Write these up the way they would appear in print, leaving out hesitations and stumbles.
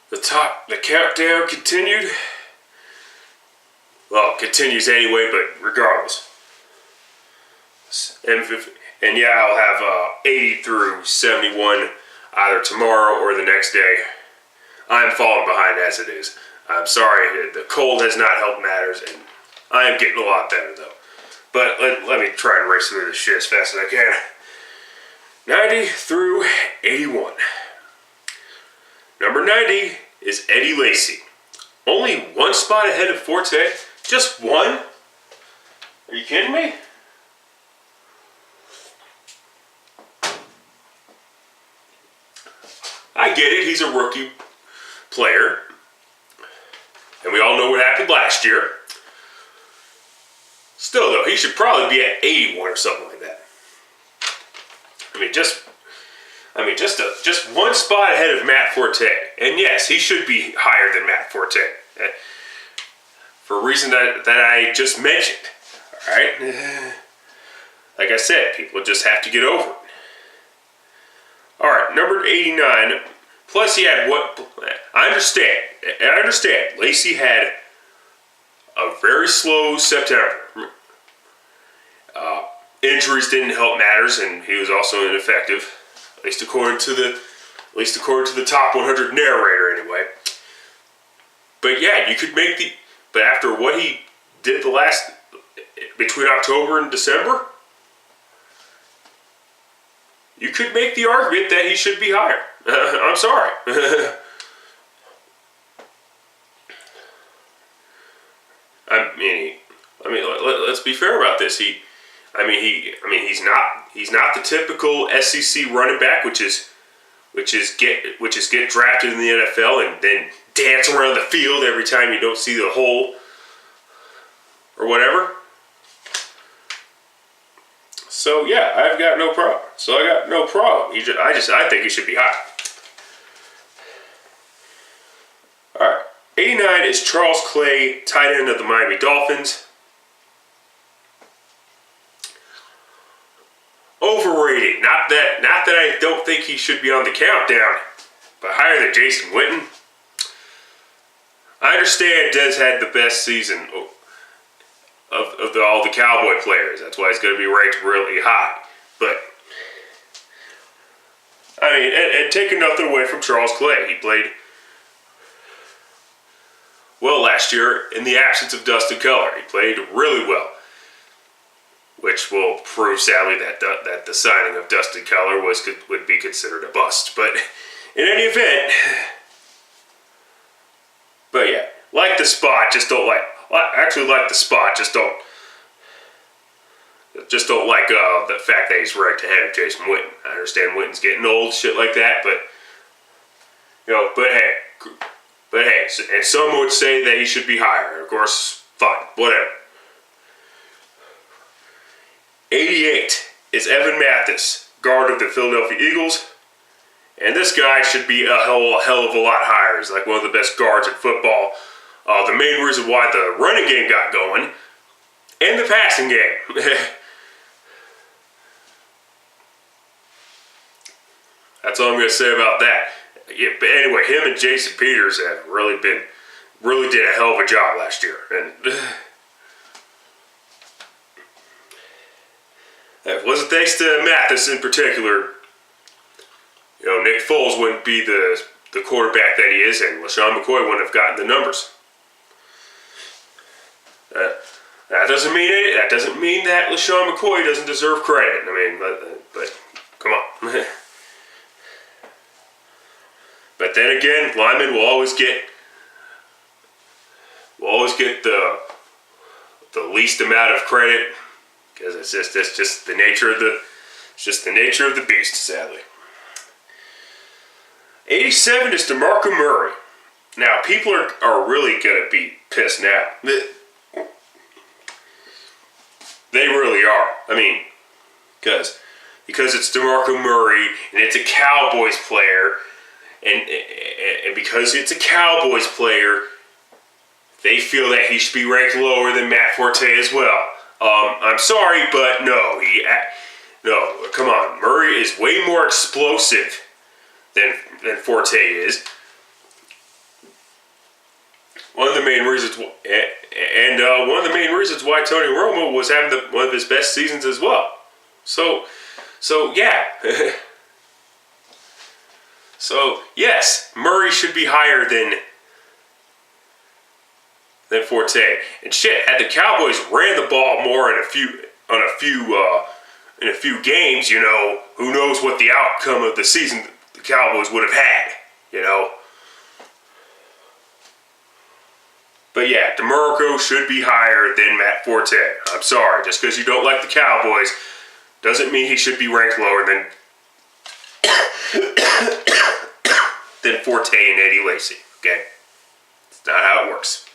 The countdown continued. Well, it continues anyway, but regardless. And yeah, I'll have 80 through 71 either tomorrow or the next day. I'm falling behind as it is. I'm sorry, the cold has not helped matters, and I am getting a lot better though. But let me try and race through this shit as fast as I can. 90 through 81. Number 90 is Eddie Lacy. Only one spot ahead of Forte. Just one? Are you kidding me? I get it, he's a rookie player. And we all know what happened last year. Still though, he should probably be at 81 or something like that. Just one spot ahead of Matt Forte. And yes, he should be higher than Matt Forte. For a reason that I just mentioned. Alright? Like I said, people just have to get over it. Alright, number 89. Plus he had what... I understand. Lacy had a very slow September. Injuries didn't help matters, and he was also ineffective. At least according to the top 100 narrator, anyway. But yeah, you could make the... But after what he did between October and December, you could make the argument that he should be higher. I'm sorry. Let's be fair about this. He's not the typical SEC running back, which is get drafted in the NFL and then dance around the field every time you don't see the hole or whatever. So yeah, I've got no problem. I think he should be high. All right, 89 is Charles Clay, tight end of the Miami Dolphins. Overrated. Not that I don't think he should be on the countdown, but higher than Jason Witten. I understand Dez had the best season of all the Cowboy players. That's why he's going to be ranked really high. But and taking nothing away from Charles Clay, he played well last year in the absence of Dustin Keller. He played really well, which will prove sadly that the signing of Dustin Keller would be considered a bust. But in any event, but yeah, like the spot, just don't like. Actually, like the spot, just don't like the fact that he's ranked ahead of Jason Witten. I understand Witten's getting old, shit like that, but hey, and some would say that he should be higher. Of course, fine, whatever. 88 is Evan Mathis, guard of the Philadelphia Eagles. And this guy should be a hell of a lot higher. He's like one of the best guards in football. The main reason why the running game got going and the passing game. That's all I'm going to say about that. Yeah, but anyway, him and Jason Peters have really did a hell of a job last year. And if it wasn't thanks to Mathis in particular, Nick Foles wouldn't be the quarterback that he is, and LaShawn McCoy wouldn't have gotten the numbers. That doesn't mean that LaShawn McCoy doesn't deserve credit. But come on. But then again, linemen will always get the least amount of credit because it's just the nature of the beast, sadly. 87 is DeMarco Murray. Now, people are really gonna be pissed now. They really are. Because it's DeMarco Murray and it's a Cowboys player, and because it's a Cowboys player, they feel that he should be ranked lower than Matt Forte as well. I'm sorry, but no, come on. Murray is way more explosive than Forte is. one of the main reasons, one of the main reasons why Tony Romo was having one of his best seasons as well. So yeah. So yes, Murray should be higher than Forte. And shit, had the Cowboys ran the ball more in a few games, you know, who knows what the outcome of the season the Cowboys would have had, you know. But yeah, DeMarco should be higher than Matt Forte. I'm sorry, just because you don't like the Cowboys doesn't mean he should be ranked lower than Forte and Eddie Lacy, okay? That's not how it works.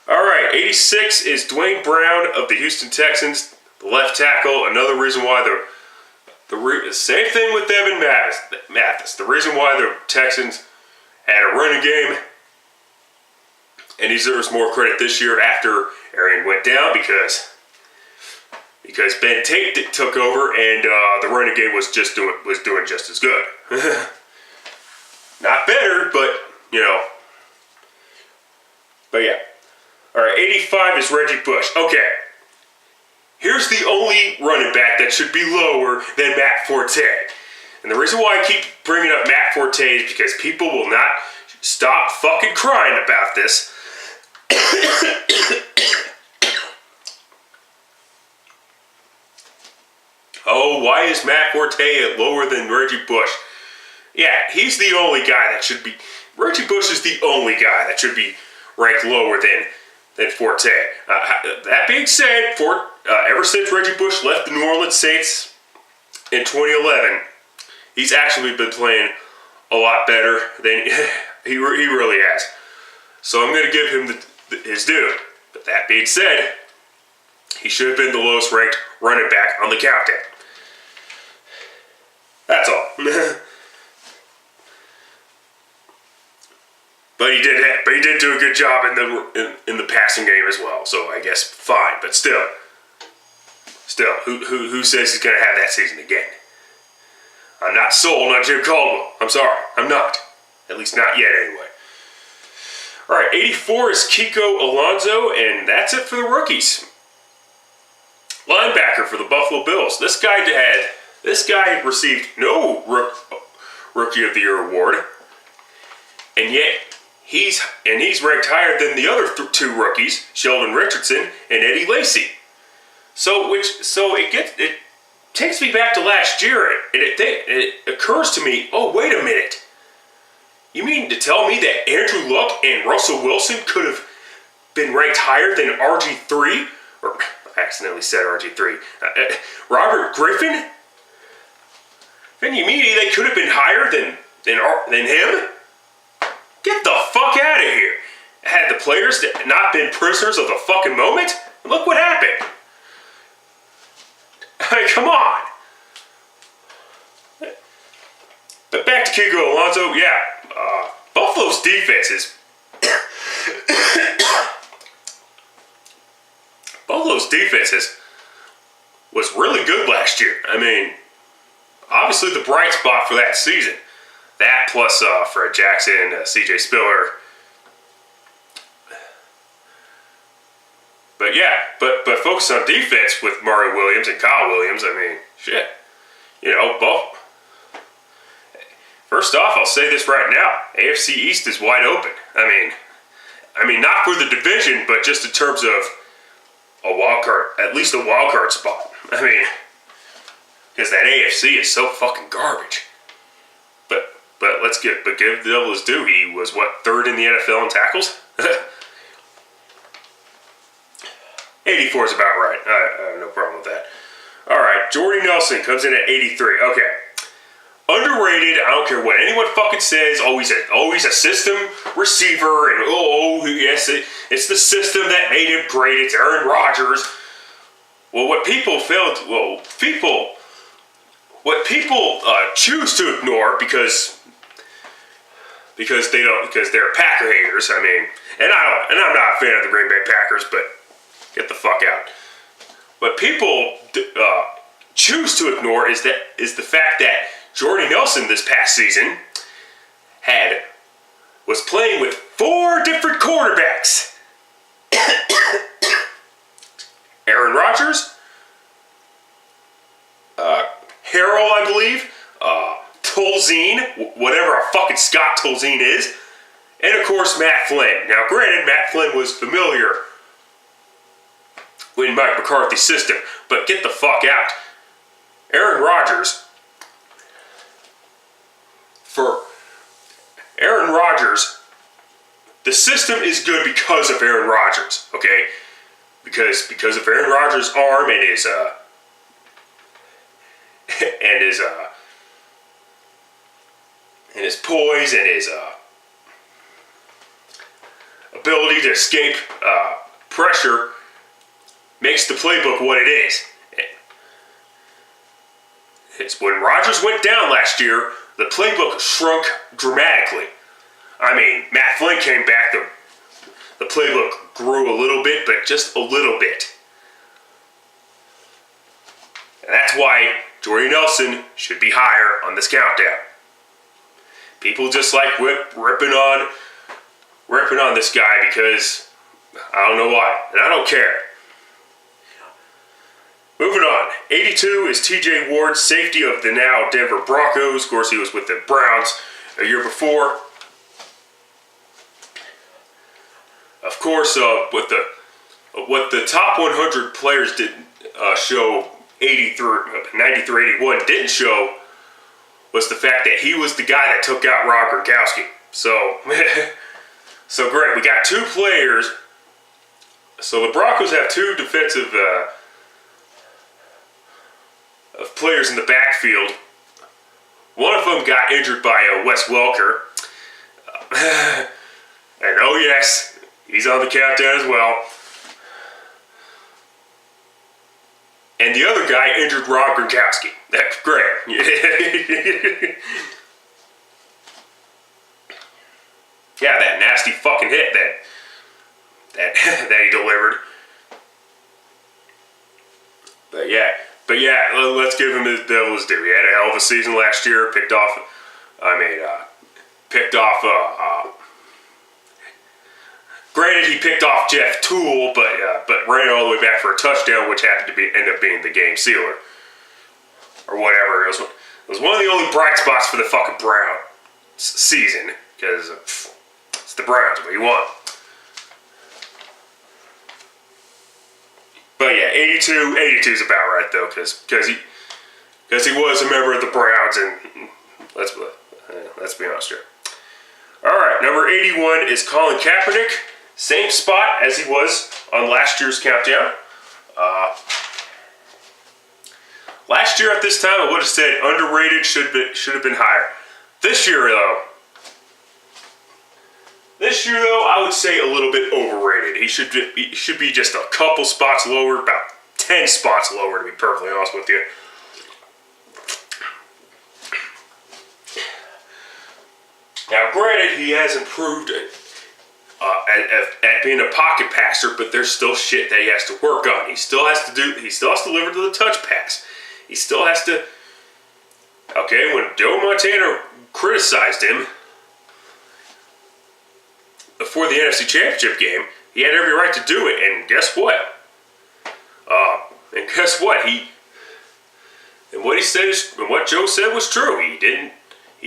All right, 86 is Dwayne Brown of the Houston Texans, the left tackle. Another reason why the same thing with Devin Mathis. The reason why the Texans had a running game, and he deserves more credit this year after Arian went down because Ben Tate took over and the running game was doing just as good. Not better, but you know. But yeah. All right, 85 is Reggie Bush. Okay. Here's the only running back that should be lower than Matt Forte. And the reason why I keep bringing up Matt Forte is because people will not stop fucking crying about this. Oh, why is Matt Forte lower than Reggie Bush? Yeah, he's the only guy that should be... Reggie Bush is the only guy that should be ranked lower than Forte. That being said, ever since Reggie Bush left the New Orleans Saints in 2011, he's actually been playing a lot better than he really has. So I'm going to give him his due. But that being said, he should have been the lowest ranked running back on the countdown. That's all. But he did do a good job in the passing game as well. So I guess fine, but still, who says he's gonna have that season again? I'm not sold on Jim Caldwell. I'm sorry, I'm not. At least not yet, anyway. All right, 84 is Kiko Alonso, and that's it for the rookies. Linebacker for the Buffalo Bills. This guy received no Rookie of the Year award, and yet. He's ranked higher than the other two rookies, Sheldon Richardson and Eddie Lacy. So it takes me back to last year, and it occurs to me, oh, wait a minute. You mean to tell me that Andrew Luck and Russell Wilson could have been ranked higher than RG3? Or I accidentally said RG3. Robert Griffin? Then you mean they could have been higher than him? Get the fuck out of here. Had the players not been prisoners of the fucking moment? Look what happened. I mean, come on. But back to Kiko Alonso, yeah. Buffalo's defense is... Buffalo's defense was really good last year. I mean, obviously the bright spot for that season. That plus Fred Jackson, C.J. Spiller. But yeah, but focus on defense with Murray Williams and Kyle Williams. I mean, shit. You know, both. First off, I'll say this right now. AFC East is wide open. I mean, not for the division, but just in terms of a wild card, at least a wild card spot. I mean, because that AFC is so fucking garbage. But give the devil his due. He was, third in the NFL in tackles? 84 is about right. I have no problem with that. All right, Jordy Nelson comes in at 83. Okay. Underrated, I don't care what anyone fucking says, always a system receiver, and yes, it's the system that made him great, it's Aaron Rodgers. Well, what people choose to ignore because they're Packer haters. I mean, and I'm not a fan of the Green Bay Packers, but get the fuck out. What people choose to ignore is the fact that Jordy Nelson this past season was playing with 4 different quarterbacks. Aaron Rodgers, Harrell, I believe, Tolzien, whatever a fucking Scott Tolzien is, and of course Matt Flynn. Now granted, Matt Flynn was familiar in Mike McCarthy's system, but get the fuck out. Aaron Rodgers, the system is good because of Aaron Rodgers, okay? Because of Aaron Rodgers' arm and his poise and his ability to escape pressure makes the playbook what it is. It's when Rodgers went down last year, the playbook shrunk dramatically. I mean, Matt Flynn came back, the playbook grew a little bit, but just a little bit. And that's why Jordy Nelson should be higher on this countdown. People just like ripping on this guy because I don't know why, and I don't care. Moving on, 82 is TJ Ward, safety of the now Denver Broncos. Of course, he was with the Browns a year before. Of course, what the top 100 players didn't show, 93-81 didn't show, was the fact that he was the guy that took out Rob Gronkowski. So, so great. We got 2 players. So the Broncos have 2 defensive of players in the backfield. One of them got injured by Wes Welker. And oh yes, he's on the countdown as well. And the other guy injured Rob Gronkowski. That's great. Yeah, that nasty fucking hit that he delivered. But yeah, let's give him his devil's due. He had a hell of a season last year. Granted, he picked off Jeff Toole, but ran all the way back for a touchdown, which happened to end up being the game sealer, or whatever. It was one of the only bright spots for the fucking Browns season, because it's the Browns. What do you want? But yeah, 82 is about right though, because he was a member of the Browns, and let's be honest here. All right, number 81 is Colin Kaepernick, same spot as he was on last year's countdown. Last year at this time, I would have said underrated, should have been higher. This year though, I would say a little bit overrated. He should be just a couple spots lower, about 10 spots lower, to be perfectly honest with you. Now, granted, he has improved at being a pocket passer, but there's still shit that he has to work on. He still has to deliver to the touch pass. He still has to. Okay, when Joe Montana criticized him before the NFC Championship game, he had every right to do it, and guess what? What he said and what Joe said was true. He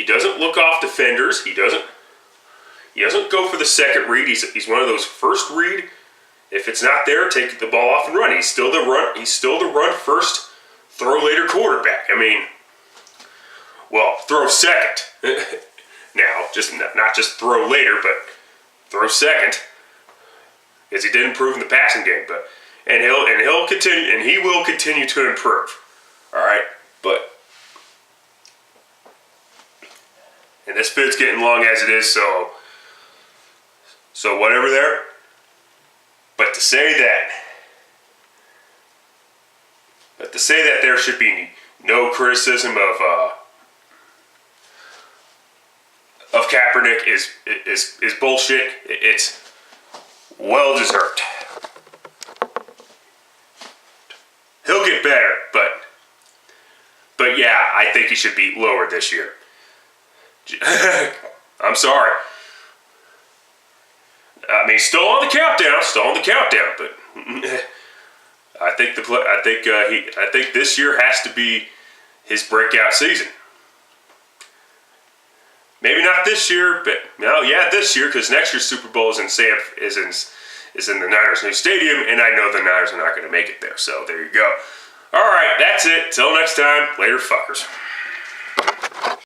doesn't look off defenders. He doesn't go for the second read. He's one of those first read. If it's not there, take the ball off and run. He's still the run first, throw later quarterback. I mean, well, throw second. Now, not just throw later, but throw second, because he did improve in the passing game. And he'll continue, and he will continue to improve. All right, and this fit's getting long as it is, so whatever there. But to say that there should be no criticism of Kaepernick is bullshit. It's well deserved. He'll get better, but yeah, I think he should be lower this year. I'm sorry. I mean, still on the countdown, but I think this year has to be his breakout season. Maybe not this year, but this year, because next year's Super Bowl is in the Niners' new stadium, and I know the Niners are not going to make it there. So there you go. All right, that's it. Till next time, later, fuckers.